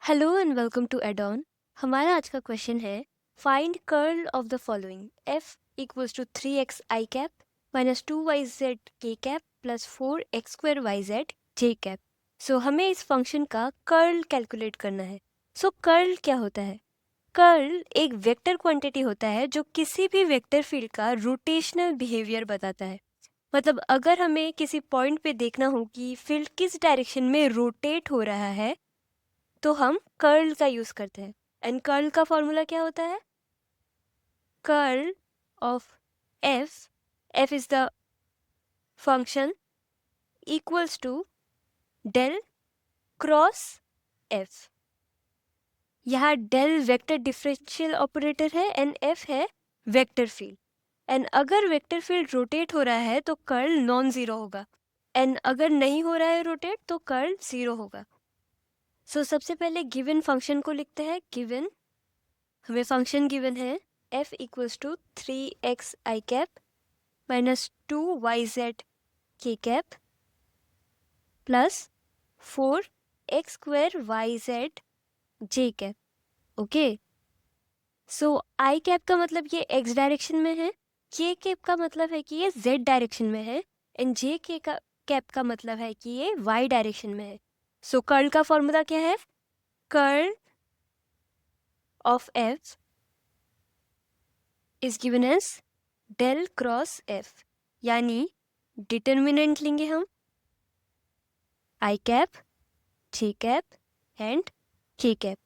Hello and welcome to Adon. हमारा आज का क्वेश्चन है find curl of the following F equals to 3x I cap minus 2yz K cap plus 4x square Y Z J cap. So हमें इस function का curl calculate करना है। सो curl क्या होता है? कर्ल एक वेक्टर क्वांटिटी होता है जो किसी भी वेक्टर फील्ड का रोटेशनल बिहेवियर बताता है। मतलब अगर हमें किसी पॉइंट पे देखना हो कि फील्ड किस डायरेक्शन में रोटेट हो रहा है तो हम कर्ल का यूज करते हैं। एंड कर्ल का फॉर्मूला क्या होता है? Curl of F, F is the function equals to del cross F. यहाँ डेल वेक्टर डिफरेंशियल ऑपरेटर है एंड एफ है वेक्टर फील्ड। एंड अगर वेक्टर फील्ड रोटेट हो रहा है तो कर्ल नॉन जीरो होगा, एंड अगर नहीं हो रहा है रोटेट तो कर्ल जीरो होगा। सो सबसे पहले गिवन फंक्शन को लिखते हैं। गिवन हमें फंक्शन गिवन है f equals to 3x I cap minus 2yz K cap plus 4x square Y Z J cap. Okay, so I cap का मतलब ये x डायरेक्शन में है, के कैप का मतलब है कि ये z डायरेक्शन में है, एंड जे के का कैप का मतलब है कि ये y डायरेक्शन में है। सो कर्ल का फॉर्मूला क्या है? Curl of f is given as del cross f, यानी डिटर्मिनेंट लेंगे हम i cap, J cap and के कैप।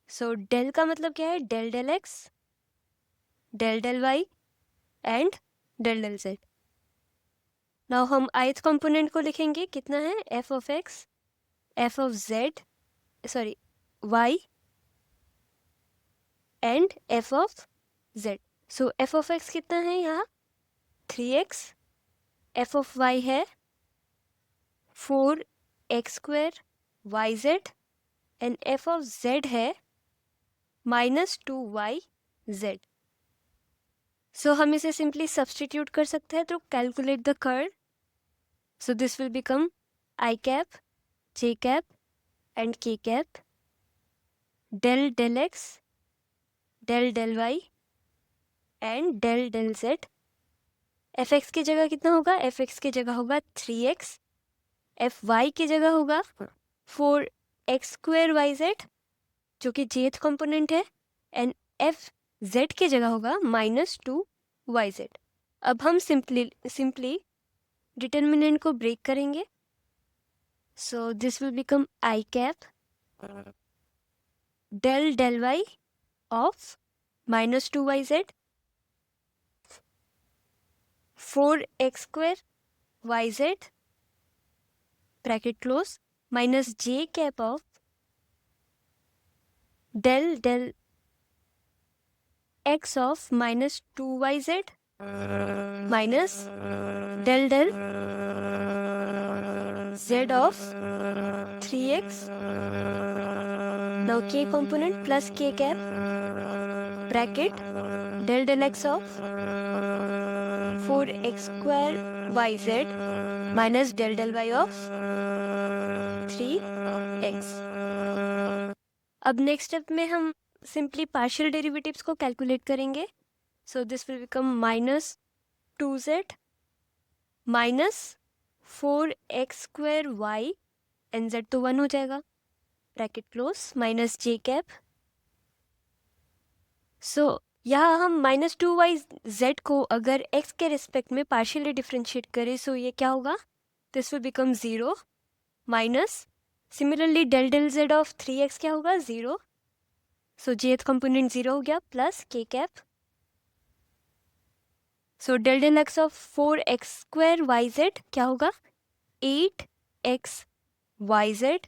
सो डेल का मतलब क्या है? Del del x, del del Y and del del z. Now हम ith कंपोनेंट को लिखेंगे। कितना है? F of x, f of z, sorry y and F of z. So f of x कितना है यहाँ? 3x, एफ ऑफ वाई है 4x square Y Z and F of Z है माइनस 2yz। सो हम इसे simply substitute कर सकते हैं। तो calculate the curl. So this will become I cap, J cap and के cap, del del x, del del Y and del del Z. F X की जगह कितना होगा? एफ एक्स की जगह होगा 3x, एफ वाई की जगह होगा 4x स्क्वायर वाई जेड जो कि जेथ कंपोनेंट है, एंड एफ जेड की जगह होगा माइनस 2yz। अब हम सिंपली डिटर्मिनेंट को ब्रेक करेंगे। So this will become I cap del del y of minus 2yz 4x square Y z bracket close minus j cap of del del x of minus 2yz minus del del z of 3x, now k component plus k cap bracket del del x of 4x square yz minus del del y of 3x। अब next step में हम simply partial derivatives को calculate करेंगे। So this will become minus 2z minus 4x square y and z तो 1 हो जाएगा bracket close minus j cap. सो यहाँ हम माइनस 2yz को अगर x के रिस्पेक्ट में पार्शियली डिफ्रेंशिएट करें सो ये क्या होगा? This will become 0 minus similarly del del z of 3x क्या होगा? 0। सो जेथ कंपोनेंट 0 हो गया plus K cap. So del del x of 4x square Y Z क्या होगा? 8x Y Z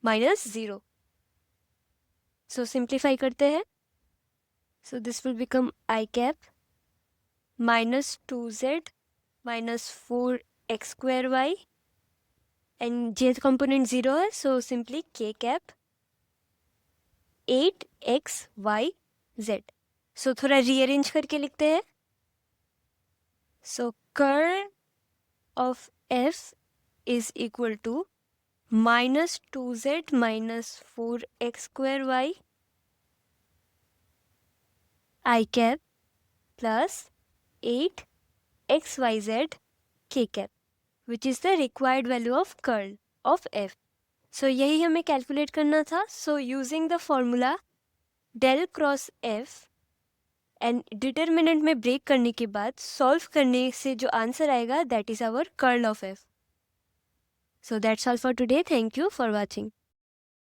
minus 0। So simplify करते हैं। So this will become I cap minus 2z minus 4x square Y and Zth component 0 है, so simply K cap 8x Y Z. So थोड़ा rearrange करके लिखते हैं। So curl of f is equal to minus 2z minus 4x square y I cap plus 8xyz k cap, which is the required value of curl of f. So यही हमें calculate करना था. So using the formula del cross f and determinant में break करने के बाद solve करने से जो आंसर आएगा that is our curl of f. So that's all for today. Thank you for watching.